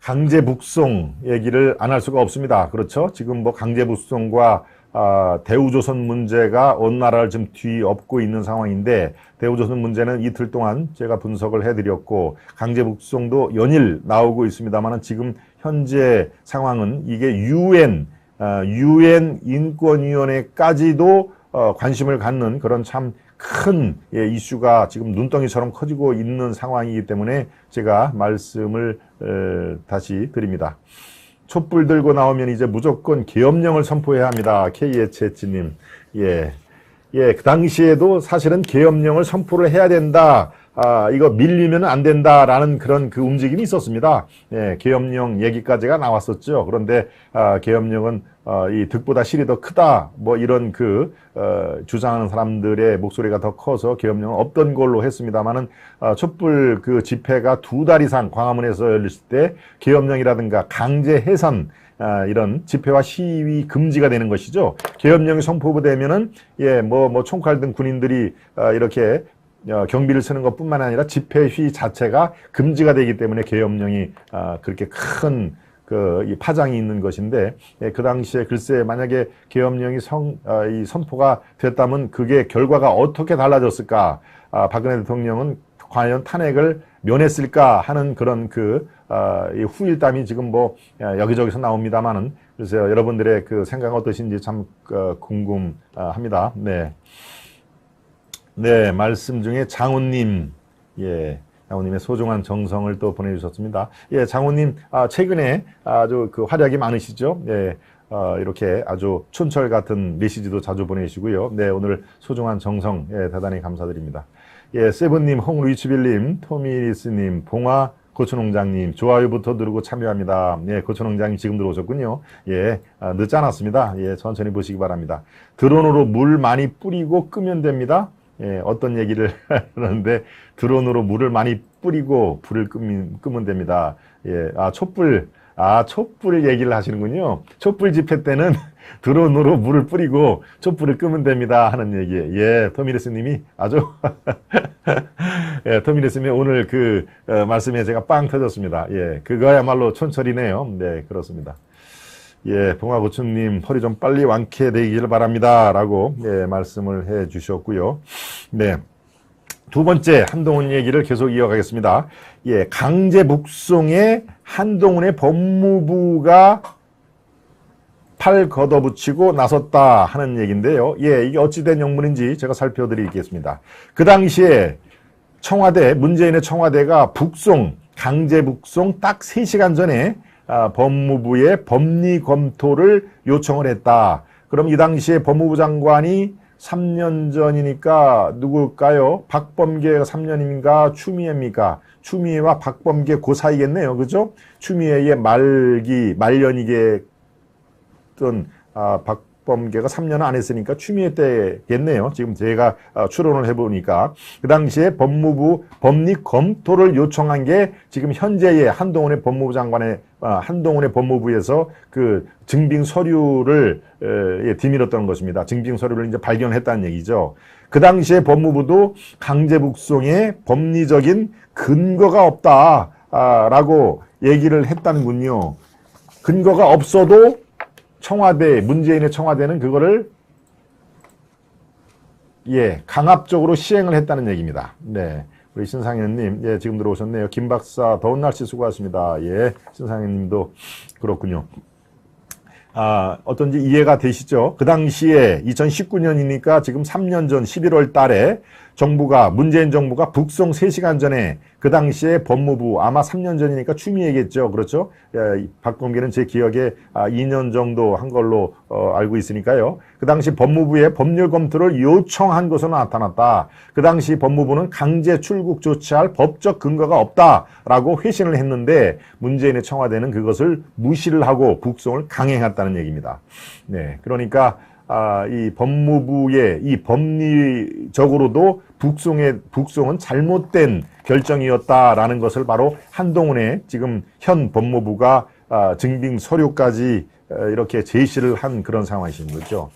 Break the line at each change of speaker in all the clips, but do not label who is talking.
강제 북송 얘기를 안 할 수가 없습니다. 그렇죠? 지금 뭐 강제 북송과 대우조선 문제가 어느 나라를 지금 뒤엎고 있는 상황인데, 대우조선 문제는 이틀 동안 제가 분석을 해드렸고, 강제 북송도 연일 나오고 있습니다만, 지금 현재 상황은 이게 유엔 인권위원회까지도 관심을 갖는 그런 참 큰 이슈가 지금 눈덩이처럼 커지고 있는 상황이기 때문에 제가 말씀을 다시 드립니다. 촛불 들고 나오면 이제 무조건 계엄령을 선포해야 합니다. KHH님. 그 당시에도 사실은 계엄령을 선포를 해야 된다. 이거 밀리면 안 된다라는 그런 그 움직임이 있었습니다. 계엄령 얘기까지가 나왔었죠. 그런데 계엄령은 이 득보다 실이 더 크다. 뭐 이런 주장하는 사람들의 목소리가 더 커서 계엄령은 없던 걸로 했습니다만은 촛불 그 집회가 2달 이상 광화문에서 열렸을 때 계엄령이라든가 강제 해산 이런 집회와 시위 금지가 되는 것이죠. 계엄령이 선포되면은 뭐 총칼 든 군인들이 이렇게 경비를 쓰는 것뿐만 아니라 집회 시위 자체가 금지가 되기 때문에 계엄령이 그렇게 큰 이 파장이 있는 것인데, 그 당시에 글쎄 만약에 계엄령이 이 선포가 됐다면 그게 결과가 어떻게 달라졌을까? 박근혜 대통령은 과연 탄핵을 면했을까 하는 그런 이 후일담이 지금 뭐 여기저기서 나옵니다만은, 글쎄요, 여러분들의 그 생각 어떠신지 참 궁금합니다. 네, 말씀 중에 장훈님, 장훈님의 소중한 정성을 또 보내주셨습니다. 장훈님, 최근에 아주 그 활약이 많으시죠? 이렇게 아주 촌철 같은 메시지도 자주 보내주시고요. 오늘 소중한 정성, 대단히 감사드립니다. 세븐님, 홍루이치빌님, 토미리스님, 봉화 고추농장님, 좋아요부터 누르고 참여합니다. 고추농장님 지금 들어오셨군요. 늦지 않았습니다. 천천히 보시기 바랍니다. 드론으로 물 많이 뿌리고 끄면 됩니다. 어떤 얘기를 하는데, 드론으로 물을 많이 뿌리고 불을 끄면 됩니다. 촛불 얘기를 하시는군요. 촛불 집회 때는 드론으로 물을 뿌리고 촛불을 끄면 됩니다 하는 얘기. 토미레스 님이 아주 토미레스 님이 오늘 그 말씀에 제가 빵 터졌습니다. 그거야말로 촌철이네요. 그렇습니다. 봉화고추님, 허리 좀 빨리 완쾌되기를 바랍니다. 라고, 말씀을 해 주셨고요. 두 번째, 한동훈 얘기를 계속 이어가겠습니다. 강제 북송에 한동훈의 법무부가 팔 걷어붙이고 나섰다 하는 얘기인데요. 이게 어찌된 영문인지 제가 살펴드리겠습니다. 그 당시에 문재인의 청와대가 강제 북송 딱 3시간 전에 법무부에 법리 검토를 요청을 했다. 그럼 이 당시에 법무부 장관이 3년 전이니까 누굴까요? 박범계가 3년입니까? 추미애입니까? 추미애와 박범계 그 사이겠네요. 그죠? 추미애의 말년이겠던 박범계가 3년을 안 했으니까 추미애 때겠네요. 지금 제가 추론을 해보니까. 그 당시에 법무부 법리 검토를 요청한 게 지금 현재의 한동훈의 법무부 장관의 한동훈의 법무부에서 그 증빙 서류를 뒤밀었던 것입니다. 증빙 서류를 이제 발견했다는 얘기죠. 그 당시에 법무부도 강제 북송에 법리적인 근거가 없다라고 얘기를 했다는군요. 근거가 없어도 문재인의 청와대는 그거를 강압적으로 시행을 했다는 얘기입니다. 우리 신상현님, 지금 들어오셨네요. 김 박사, 더운 날씨 수고하십니다. 신상현님도 그렇군요. 어떤지 이해가 되시죠? 그 당시에 2019년이니까 지금 3년 전 11월 달에 문재인 정부가 북송 3시간 전에 그 당시에 법무부, 아마 3년 전이니까 추미애겠죠. 그렇죠? 박범계는 제 기억에 2년 정도 한 걸로 알고 있으니까요. 그 당시 법무부에 법률 검토를 요청한 것으로 나타났다. 그 당시 법무부는 강제 출국 조치할 법적 근거가 없다라고 회신을 했는데, 문재인의 청와대는 그것을 무시를 하고 북송을 강행했다는 얘기입니다. 그러니까 이 법무부의 이 법리적으로도 북송은 잘못된 결정이었다라는 것을 바로 한동훈의 지금 현 법무부가 증빙 서류까지 이렇게 제시를 한 그런 상황이신 거죠.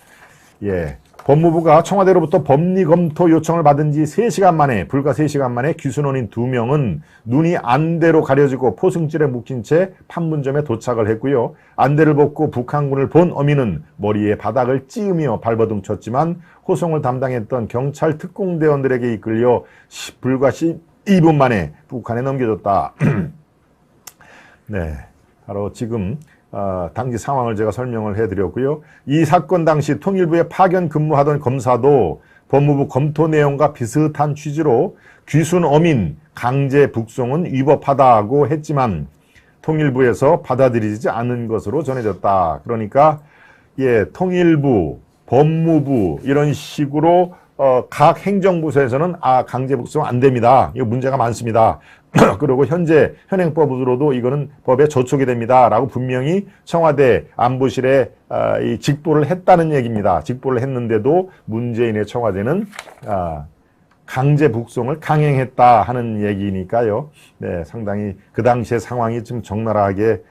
예. 법무부가 청와대로부터 법리 검토 요청을 받은 지 3시간 만에, 불과 3시간 만에 귀순원인 2명은 눈이 안대로 가려지고 포승줄에 묶인 채 판문점에 도착을 했고요. 안대를 벗고 북한군을 본 어민은 머리에 바닥을 찌으며 발버둥 쳤지만 호송을 담당했던 경찰 특공대원들에게 이끌려 불과 12분 만에 북한에 넘겨졌다. 네, 바로 지금 당시 상황을 제가 설명을 해드렸고요. 이 사건 당시 통일부에 파견 근무하던 검사도 법무부 검토 내용과 비슷한 취지로 귀순 어민 강제 북송은 위법하다고 했지만 통일부에서 받아들이지 않은 것으로 전해졌다. 그러니까 예, 통일부, 법무부 이런 식으로 각 행정부서에서는 강제 북송 안 됩니다. 이거 문제가 많습니다. 그리고 현재 현행법으로도 이거는 법에 저촉이 됩니다. 라고 분명히 청와대 안보실에 이 직보를 했다는 얘기입니다. 직보를 했는데도 문재인의 청와대는 강제 북송을 강행했다 하는 얘기니까요. 네, 상당히 그 당시의 상황이 좀 적나라하게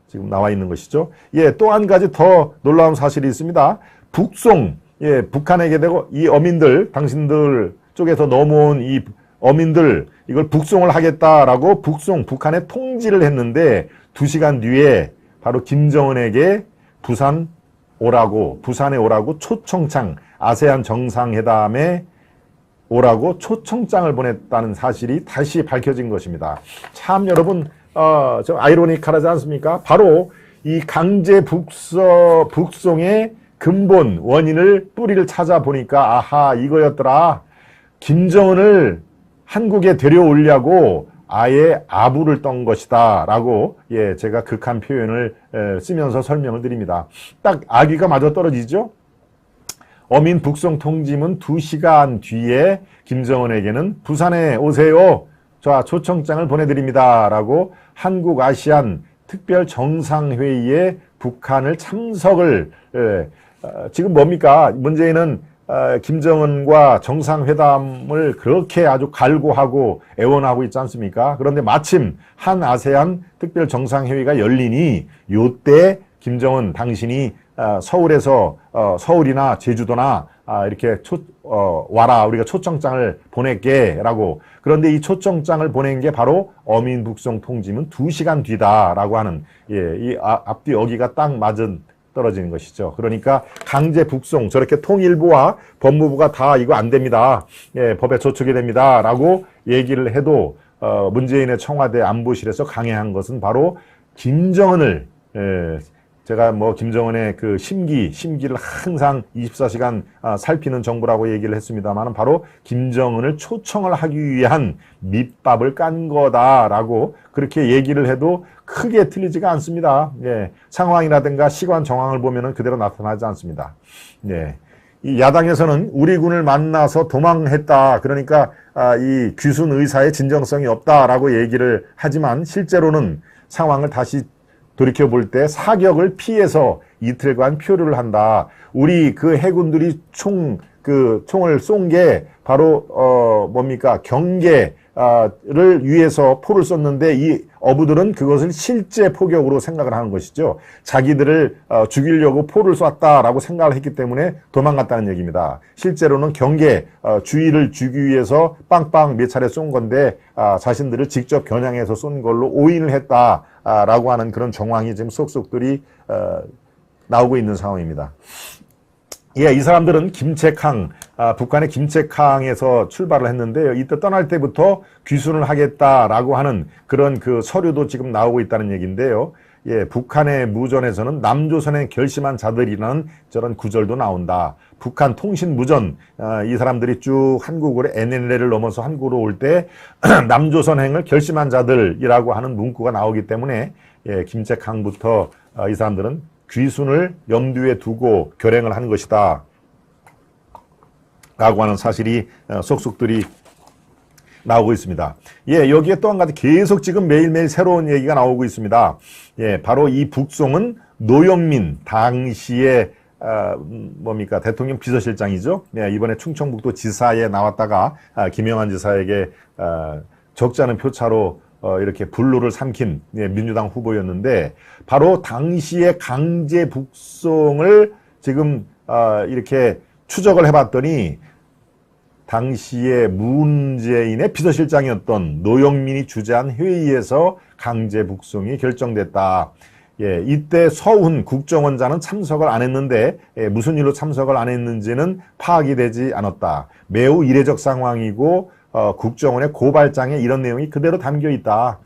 지금 나와 있는 것이죠. 예, 또 한 가지 더 놀라운 사실이 있습니다. 북송, 예, 북한에게 되고 이 어민들, 당신들 쪽에서 넘어온 이 어민들 이걸 북송을 하겠다라고 북한에 통지를 했는데 2시간 뒤에 바로 김정은에게 부산에 오라고 초청장, 아세안 정상회담에 오라고 초청장을 보냈다는 사실이 다시 밝혀진 것입니다. 참 여러분 좀 아이러니컬하지 않습니까? 바로 이 강제 북송의 근본 원인을 뿌리를 찾아보니까 아하 이거였더라. 김정은을 한국에 데려오려고 아예 아부를 떤 것이다 라고 예, 제가 극한 표현을 쓰면서 설명을 드립니다. 딱 아귀가 맞아 떨어지죠. 어민 북송 통지문 2시간 뒤에 김정은에게는 부산에 오세요. 자, 초청장을 보내드립니다 라고 한국 아시안 특별 정상회의에 북한을 참석을 지금 뭡니까? 문재인은 김정은과 정상회담을 그렇게 아주 갈구하고 애원하고 있지 않습니까? 그런데 마침 한 아세안 특별 정상회의가 열리니 요때 김정은 당신이 서울에서 서울이나 제주도나 이렇게 와라 우리가 초청장을 보낼게 라고. 그런데 이 초청장을 보낸 게 바로 어민 북송 통지문 2시간 뒤다라고 하는 예, 이 앞뒤 어기가 딱 맞은 떨어지는 것이죠. 그러니까 강제 북송 저렇게 통일부와 법무부가 다 이거 안 됩니다. 예, 법에 저촉이 됩니다. 라고 얘기를 해도 문재인의 청와대 안보실에서 강행한 것은 바로 김정은을 제가 뭐 김정은의 그 심기를 항상 24시간 살피는 정부라고 얘기를 했습니다만 바로 김정은을 초청을 하기 위한 밑밥을 깐 거다라고 그렇게 얘기를 해도 크게 틀리지가 않습니다. 예, 상황이라든가 시간 정황을 보면은 그대로 나타나지 않습니다. 예, 이 야당에서는 우리 군을 만나서 도망했다. 그러니까 이 귀순 의사의 진정성이 없다라고 얘기를 하지만 실제로는 상황을 다시 돌이켜볼 때 사격을 피해서 이틀간 표류를 한다. 우리 그 해군들이 총을 쏜 게 바로 뭡니까? 경계를 위해서 포를 쐈는데 이 어부들은 그것을 실제 포격으로 생각을 하는 것이죠. 자기들을 죽이려고 포를 쐈다라고 생각을 했기 때문에 도망갔다는 얘기입니다. 실제로는 경계 주의를 주기 위해서 빵빵 몇 차례 쏜 건데 자신들을 직접 겨냥해서 쏜 걸로 오인을 했다라고 하는 그런 정황이 지금 쏙쏙들이 나오고 있는 상황입니다. 예, 이 사람들은 김책항, 북한의 김책항에서 출발을 했는데요. 이때 떠날 때부터 귀순을 하겠다라고 하는 그런 그 서류도 지금 나오고 있다는 얘기인데요. 예, 북한의 무전에서는 남조선에 결심한 자들이라는 저런 구절도 나온다. 북한 통신 무전, 이 사람들이 쭉 한국으로 NLL을 넘어서 한국으로 올 때 남조선행을 결심한 자들이라고 하는 문구가 나오기 때문에 예, 김책항부터 이 사람들은 귀순을 염두에 두고 결행을 한 것이다 라고 하는 사실이 속속들이 나오고 있습니다. 예, 여기에 또 한 가지 계속 지금 매일매일 새로운 얘기가 나오고 있습니다. 예, 바로 이 북송은 노영민 당시에 뭡니까 대통령 비서실장이죠. 예, 이번에 충청북도 지사에 나왔다가 김영환 지사에게 적지 않은 표차로 이렇게 불로를 삼킨 민주당 후보였는데 바로 당시에 강제 북송을 지금 이렇게 추적을 해봤더니 당시에 문재인의 비서실장이었던 노영민이 주재한 회의에서 강제 북송이 결정됐다. 예, 이때 서훈 국정원장은 참석을 안 했는데 무슨 일로 참석을 안 했는지는 파악이 되지 않았다. 매우 이례적 상황이고 국정원의 고발장에 이런 내용이 그대로 담겨 있다.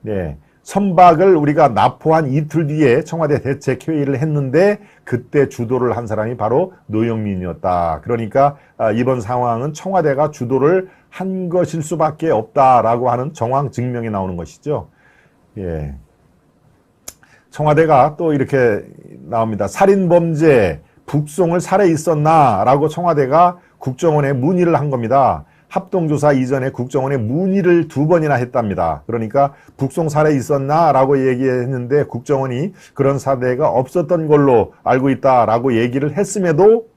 예, 선박을 우리가 납포한 이틀 뒤에 청와대 대책회의를 했는데 그때 주도를 한 사람이 바로 노영민이었다. 그러니까 이번 상황은 청와대가 주도를 한 것일 수밖에 없다라고 하는 정황 증명이 나오는 것이죠. 예. 청와대가 또 이렇게 나옵니다. 살인범죄, 북송을 살해 있었나? 라고 청와대가 국정원에 문의를 한 겁니다. 합동조사 이전에 국정원에 문의를 2번이나 했답니다. 그러니까 북송 살해 있었나? 라고 얘기했는데 국정원이 그런 사례가 없었던 걸로 알고 있다라고 얘기를 했음에도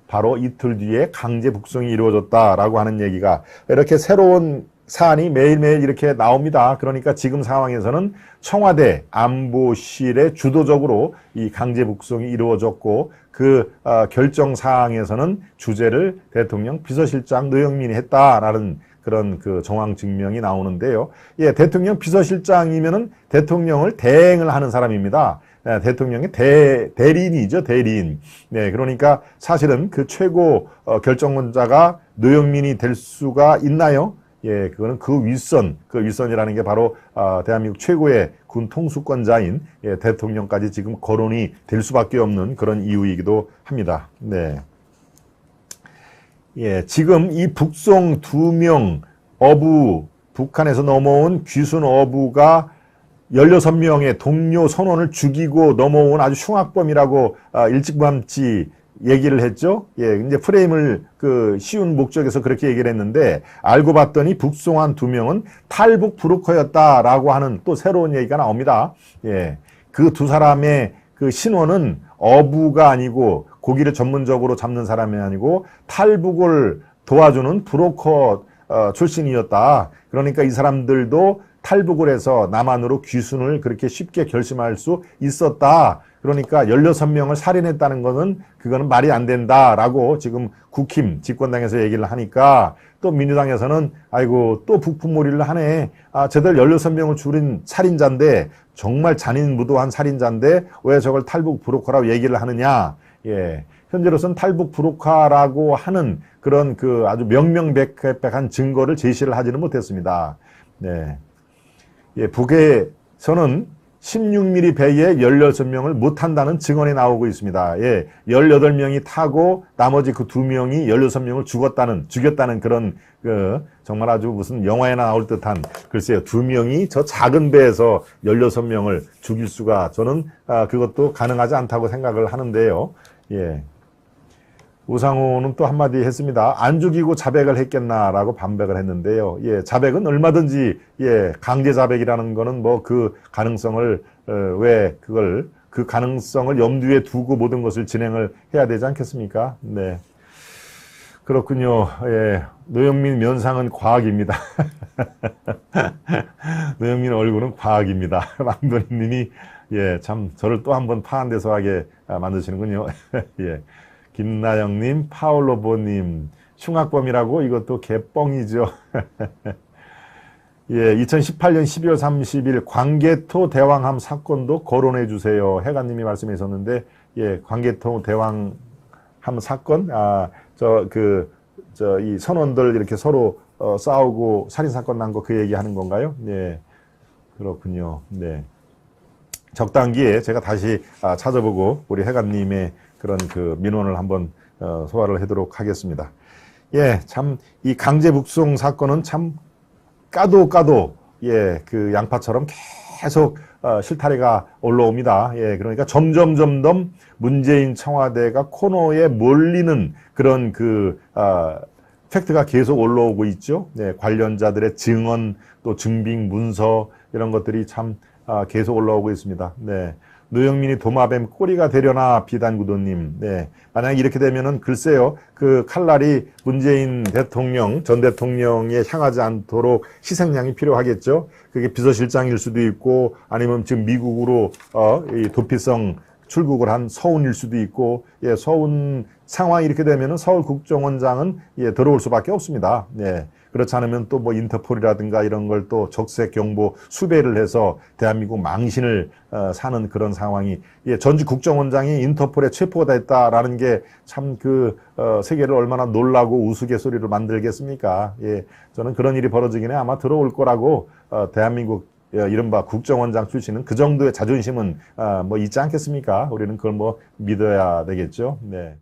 바로 이틀 뒤에 강제 북송이 이루어졌다라고 하는 얘기가 이렇게 새로운 사안이 매일매일 이렇게 나옵니다. 그러니까 지금 상황에서는 청와대 안보실에 주도적으로 이 강제 북송이 이루어졌고 그 결정 사항에서는 주재를 대통령 비서실장 노영민이 했다라는 그런 그 정황 증명이 나오는데요. 예, 대통령 비서실장이면은 대통령을 대행을 하는 사람입니다. 네, 대통령의 대리인이죠, 대리인. 네, 그러니까 사실은 그 최고 결정권자가 노영민이 될 수가 있나요? 예, 그거는 그 윗선이라는 게 바로 대한민국 최고의 군 통수권자인 대통령까지 지금 거론이 될 수밖에 없는 그런 이유이기도 합니다. 네. 예, 지금 이 북송 2명 어부, 북한에서 넘어온 귀순 어부가 16명의 동료 선원을 죽이고 넘어온 아주 흉악범이라고 일찌감치 얘기를 했죠. 예, 이제 프레임을 쉬운 목적에서 그렇게 얘기를 했는데 알고 봤더니 북송한 2명은 탈북 브로커였다라고 하는 또 새로운 얘기가 나옵니다. 예, 그 2사람의 그 신원은 어부가 아니고 고기를 전문적으로 잡는 사람이 아니고 탈북을 도와주는 브로커 출신이었다. 그러니까 이 사람들도 탈북을 해서 남한으로 귀순을 그렇게 쉽게 결심할 수 있었다. 그러니까 16명을 살인했다는 것은 그거는 말이 안 된다라고 지금 국힘 집권당에서 얘기를 하니까 또 민주당에서는 아이고 또 북풍몰이를 하네. 쟤들 16명을 줄인 살인자인데 정말 잔인무도한 살인자인데 왜 저걸 탈북 브로커라고 얘기를 하느냐. 예. 현재로서는 탈북 브로커라고 하는 그런 아주 명명백백한 증거를 제시를 하지는 못했습니다. 네. 예, 북에서는 16mm 배에 16명을 못 탄다는 증언이 나오고 있습니다. 예, 18명이 타고 나머지 그 2명이 16명을 죽였다는 그런 정말 아주 무슨 영화에나 나올 듯한 글쎄요. 2명이 저 작은 배에서 16명을 죽일 수가 저는 그것도 가능하지 않다고 생각을 하는데요. 예. 우상호는 또 한마디 했습니다. 안 죽이고 자백을 했겠나라고 반백을 했는데요. 예, 자백은 얼마든지 강제 자백이라는 거는 뭐 그 가능성을 그 가능성을 염두에 두고 모든 것을 진행을 해야 되지 않겠습니까? 네. 그렇군요. 예. 노영민 면상은 과학입니다. 노영민 얼굴은 과학입니다. 망도님이 참 저를 또 한번 파한 데서 하게 만드시는군요. 예. 김나영님, 파울로보님, 흉악범이라고 이것도 개뻥이죠. 예, 2018년 12월 30일 광개토 대왕함 사건도 거론해 주세요. 해가님이 말씀하셨는데, 예, 광개토 대왕함 사건, 이 선원들 이렇게 서로 싸우고 살인사건 난 거 그 얘기 하는 건가요? 네, 그렇군요. 네. 적당기에 제가 다시 찾아보고 우리 해가님의 그런 민원을 한번 소화를 하도록 하겠습니다. 예, 참 이 강제 북송 사건은 참 까도 그 양파처럼 계속 실타래가 올라옵니다. 예, 그러니까 점점 문재인 청와대가 코너에 몰리는 그런 팩트가 계속 올라오고 있죠. 네, 관련자들의 증언 또 증빙 문서 이런 것들이 참 계속 올라오고 있습니다. 네. 노영민이 도마뱀 꼬리가 되려나 비단구도님. 네. 만약 이렇게 되면은 글쎄요. 그 칼날이 문재인 대통령, 전 대통령에 향하지 않도록 희생양이 필요하겠죠. 그게 비서실장일 수도 있고 아니면 지금 미국으로 이 도피성 출국을 한 서운일 수도 있고, 예, 서운 상황이 이렇게 되면은 서울 국정원장은 예, 들어올 수밖에 없습니다. 예. 그렇지 않으면 또 뭐 인터폴이라든가 이런 걸 또 적색 경보 수배를 해서 대한민국 망신을 사는 그런 상황이, 예, 전직 국정원장이 인터폴에 체포가 됐다라는 게 참 세계를 얼마나 놀라고 우스갯소리로 만들겠습니까? 예, 저는 그런 일이 벌어지긴 해 아마 들어올 거라고, 대한민국 이른바 국정원장 출신은 그 정도의 자존심은 뭐 있지 않겠습니까? 우리는 그걸 뭐 믿어야 되겠죠. 네.